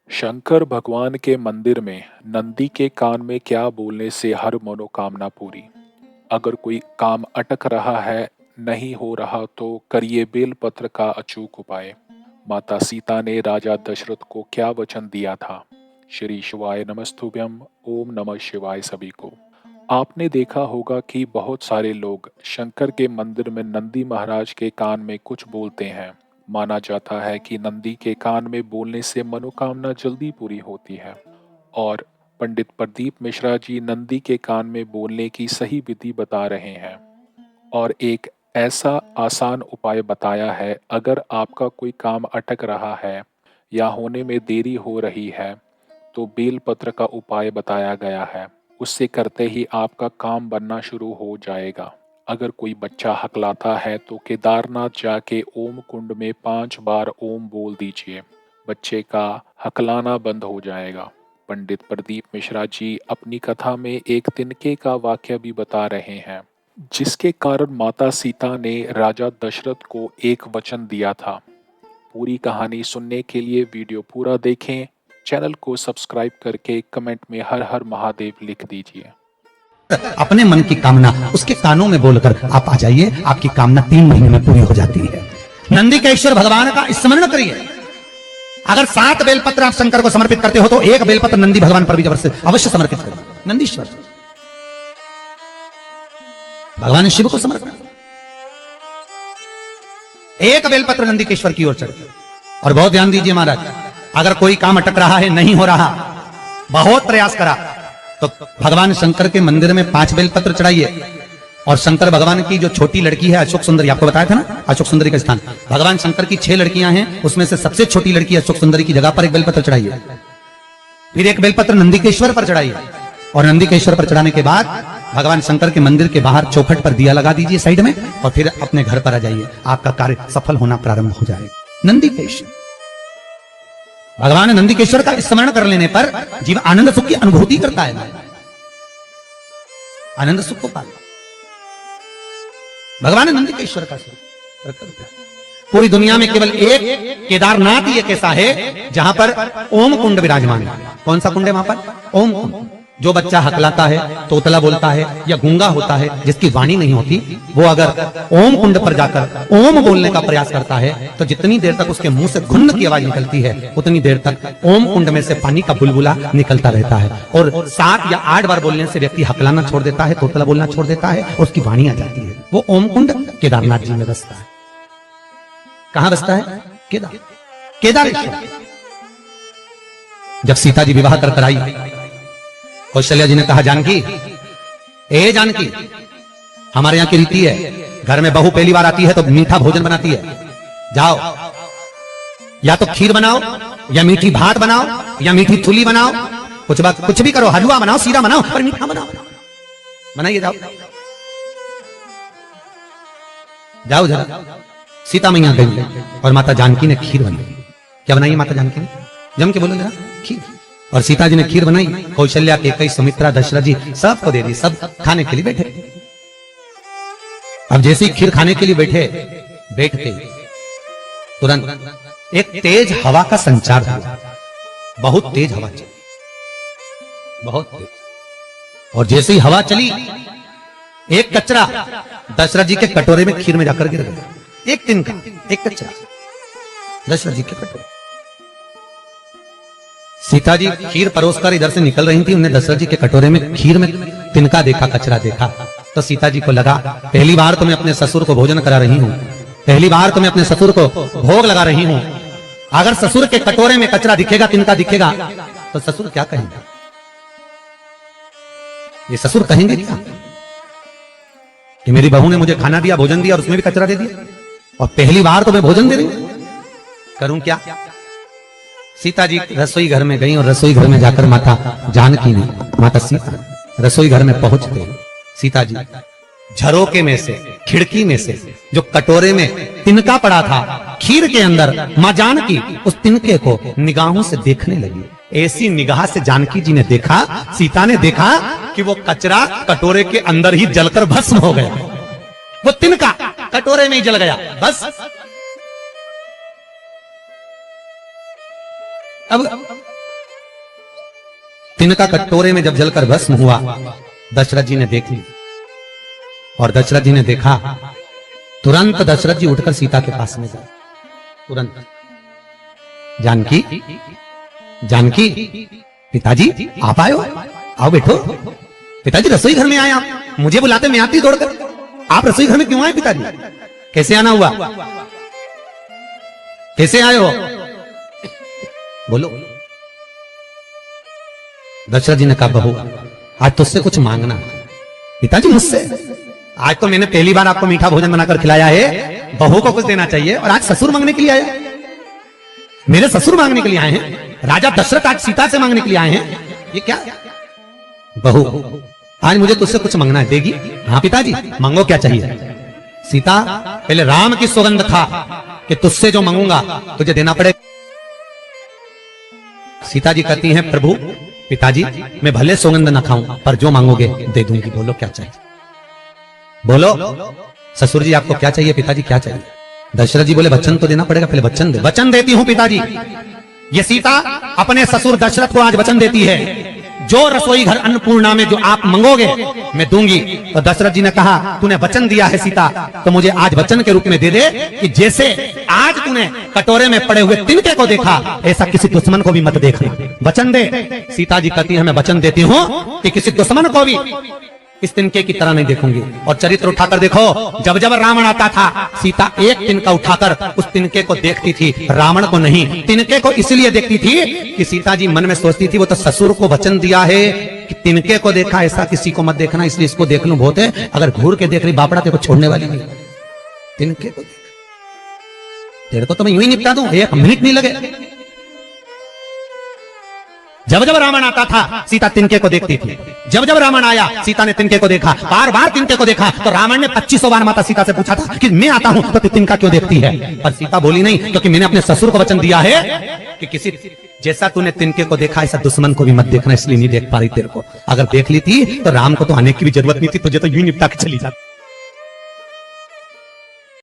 शंकर भगवान के मंदिर में नंदी के कान में क्या बोलने से हर मनोकामना पूरी। अगर कोई काम अटक रहा है, नहीं हो रहा तो करिए बेलपत्र का अचूक उपाय। माता सीता ने राजा दशरथ को क्या वचन दिया था? श्री शिवाय नमस्तुभ्यम। ओम नमः शिवाय सभी को। आपने देखा होगा कि बहुत सारे लोग शंकर के मंदिर में नंदी महाराज के कान में कुछ बोलते हैं। माना जाता है कि नंदी के कान में बोलने से मनोकामना जल्दी पूरी होती है। और पंडित प्रदीप मिश्रा जी नंदी के कान में बोलने की सही विधि बता रहे हैं और एक ऐसा आसान उपाय बताया है। अगर आपका कोई काम अटक रहा है या होने में देरी हो रही है तो बेलपत्र का उपाय बताया गया है। उससे करते ही आपका काम बनना शुरू हो जाएगा। अगर कोई बच्चा हकलाता है तो केदारनाथ जाके ओम कुंड में 5 बार ओम बोल दीजिए। बच्चे का हकलाना बंद हो जाएगा। पंडित प्रदीप मिश्रा जी अपनी कथा में एक तिनके का वाक्य भी बता रहे हैं, जिसके कारण माता सीता ने राजा दशरथ को एक वचन दिया था। पूरी कहानी सुनने के लिए वीडियो पूरा देखें। चैनल को सब्सक्राइब करके कमेंट में हर हर महादेव लिख दीजिए। अपने मन की कामना उसके कानों में बोलकर आप आ जाइए, आपकी कामना 3 महीने में पूरी हो जाती है। नंदी के ईश्वर भगवान का स्मरण करिए। अगर 7 बेलपत्र आप शंकर को समर्पित करते हो तो 1 बेलपत्र नंदी भगवान पर भी अवश्य समर्पित करिए। नंदीश्वर भगवान शिव को समर्पित, 1 बेलपत्र नंदी के ईश्वर की ओर चढ़े। और बहुत ध्यान दीजिए महाराज, अगर कोई काम अटक रहा है, नहीं हो रहा, बहुत प्रयास करा, तो भगवान शंकर के मंदिर में 5 बेलपत्र चढ़ाइए। और शंकर भगवान की जो छोटी लड़की है अशोक सुंदरी, आपको बताया था ना अशोक सुंदरी का स्थान, भगवान शंकर की 6 लड़कियां हैं, उसमें से सबसे छोटी लड़की अशोक सुंदरी की जगह पर 1 बेलपत्र चढ़ाइए। फिर 1 बेलपत्र नंदी के ईश्वर पर चढ़ाइए। और नंदी के ईश्वर पर चढ़ाने के बाद भगवान शंकर के मंदिर के बाहर चौखट पर दिया लगा दीजिए साइड में, और फिर अपने घर पर आ जाइए। आपका कार्य सफल होना प्रारंभ हो जाएगा। नंदी के ईश्वर भगवान नंदीकेश्वर का स्मरण कर लेने पर जीव आनंद सुख की अनुभूति करता है। आनंद सुख को पाता भगवान नंदीकेश्वर का स्वरूप। पूरी दुनिया में केवल एक केदारनाथ ही एक ऐसा है जहां पर ओम कुंड विराजमान है। कौन सा कुंड है वहां पर? ओम कुंड। जो बच्चा हकलाता है, तोतला बोलता है या गूंगा होता है, जिसकी वाणी नहीं होती, वो अगर ओम कुंड पर जाकर ओम बोलने का प्रयास करता है तो जितनी देर तक उसके मुंह से घुन्न की आवाज निकलती है, उतनी देर तक ओम कुंड में से पानी का बुलबुला निकलता रहता है। और 7 या 8 बार बोलने से व्यक्ति हकलाना छोड़ देता है, तोतला बोलना छोड़ देता है, और उसकी वाणी आ जाती है। वो ओम कुंड केदारनाथ जी में बसता है। कहां बसता है? केदारेश्वर। जब सीता जी विवाह कर आई, कौशल्या जी ने कहा, जानकी, ए जानकी, हमारे यहां की रीति है, घर में बहू पहली बार आती है तो मीठा भोजन बनाती है। जाओ, या तो खीर बनाओ, या मीठी भात बनाओ, या मीठी थुली बनाओ, कुछ भी करो, हलवा बनाओ, सीरा बनाओ, पर मीठा बनाओ। बनाइए, जाओ जाओ जरा। सीता मैया गई और माता जानकी ने खीर बनाई। क्या बनाई माता जानकी ने? जम के बोलो जरा। खीर। और सीता जी ने खीर बनाई। कौशल्या, केकई, सुमित्रा, दशरथ जी सबको दे दी। सब खाने के लिए बैठे। अब जैसे ही खीर खाने के लिए बैठते तुरंत एक तेज हवा का संचार हुआ। बहुत तेज हवा चली, बहुत तेज। और जैसे ही हवा चली, एक कचरा दशरथ जी के कटोरे में खीर में जाकर गिर गया। एक तिनका, एक कचरा दशरथ जी के कटोरे। सीता जी खीर परोसकर इधर से निकल रही थी, उन्हें दशरथ जी के कटोरे में खीर में तिनका देखा, कचरा देखा। तो सीता जी को लगा, पहली बार तो मैं अपने ससुर को भोजन करा रही हूं, पहली बार तो मैं अपने ससुर को भोग लगा रही हूं। अगर ससुर के कटोरे में कचरा दिखेगा, तिनका दिखेगा, तो ससुर क्या कहेंगे? ये ससुर कहेंगे क्या कि मेरी बहू ने मुझे खाना दिया, भोजन दिया, और उसमें भी कचरा दे दिया, और पहली बार तो मैं भोजन दे रही हूं, करूं क्या? सीता जी रसोई घर में गई और रसोई घर में जाकर माता जानकी ने, माता सीता रसोई घर में पहुंचते सीता जी झरोके में से, खिड़की में से जो कटोरे में तिनका पड़ा था खीर के अंदर, मां जानकी उस तिनके को निगाहों से देखने लगी। ऐसी निगाह से जानकी जी ने देखा, सीता ने देखा कि वो कचरा कटोरे के अंदर ही जलकर भस्म हो गया। वो तिनका कटोरे में ही जल गया, बस। अब तिनका कटोरे में जब जलकर भस्म हुआ, दशरथ जी ने देख ली और दशरथ जी ने देखा, तुरंत दशरथ जी उठकर सीता के पास में गए। तुरंत, जानकी जानकी, पिताजी आप आए हो, आओ बैठो। पिताजी रसोई घर में आए आप, मुझे बुलाते मैं आती दौड़कर, आप रसोई घर में क्यों आए पिताजी? कैसे आना हुआ, कैसे आए हो, बोलो। दशरथ जी ने कहा, बहू आज तुझसे कुछ मांगना है। पिताजी मुझसे? आज तो मैंने पहली बार आपको मीठा भोजन बनाकर खिलाया है, बहू को कुछ देना चाहिए, और आज ससुर मांगने के लिए आए? मेरे ससुर मांगने के लिए आए हैं? राजा दशरथ आज सीता से मांगने के लिए आए हैं? ये क्या? बहू आज मुझे तुझसे कुछ मांगना है, देगी? हाँ पिताजी, मांगो, क्या चाहिए? सीता, पहले राम की सौगंध था कि तुझसे जो मांगूंगा तुझे देना पड़ेगा। सीता जी कहती हैं, प्रभु पिताजी मैं भले सौगंध न खाऊं, पर जो मांगोगे दे दूंगी, बोलो क्या चाहिए, बोलो। ससुर जी आपको क्या चाहिए? पिताजी क्या चाहिए? दशरथ जी बोले, वचन तो देना पड़ेगा, पहले वचन दे। वचन देती हूं पिताजी। ये सीता अपने ससुर दशरथ को आज वचन देती है, जो रसोई घर अन्नपूर्णा में जो आप मांगोगे मैं दूंगी। तो दशरथ जी ने कहा, तूने वचन दिया है सीता, तो मुझे आज वचन के रूप में दे दे कि जैसे आज तूने कटोरे में पड़े हुए तिनके को देखा, ऐसा किसी दुश्मन को भी मत देखना, वचन दे। सीता जी कहती है, मैं वचन देती हूं कि किसी दुश्मन को भी इस तिनके की तरह नहीं देखूंगी। और चरित्र उठाकर देखो, जब जब रावण आता था, सीता एक तिनका उठाकर उस तिनके को देखती थी, रावण को नहीं। तिनके को इसलिए देखती थी कि सीता जी मन में सोचती थी, वो तो ससुर को वचन दिया है कि तिनके को देखा, ऐसा किसी को मत देखना, इसलिए इसको देख लूं, बहुत है, अगर घूर के देख रही बापड़ा तेरे को छोड़ने वाली नहीं। तिनके को तेरे को तो मैं यूं ही निपटा दूं, एक मिनट नहीं लगे। जब जब रावण आता था, सीता तिनके को देखती थी। जब जब रावण आया, सीता ने तिनके को देखा, बार बार तिनके को देखा। तो रावण ने 2500 बार माता सीता से पूछा था कि मैं आता हूं तो तू तिनका क्यों देखती है? पर सीता बोली नहीं, क्योंकि मैंने अपने ससुर को वचन दिया है कि किसी जैसा तूने तिनके को देखा, ऐसा दुश्मन को भी मत देखना, इसलिए नहीं देख पा रही तेरे को। अगर देख ली थी तो राम को तो आने की भी जरूरत नहीं थी, तुझे तो यूं निपटा के चली जाती।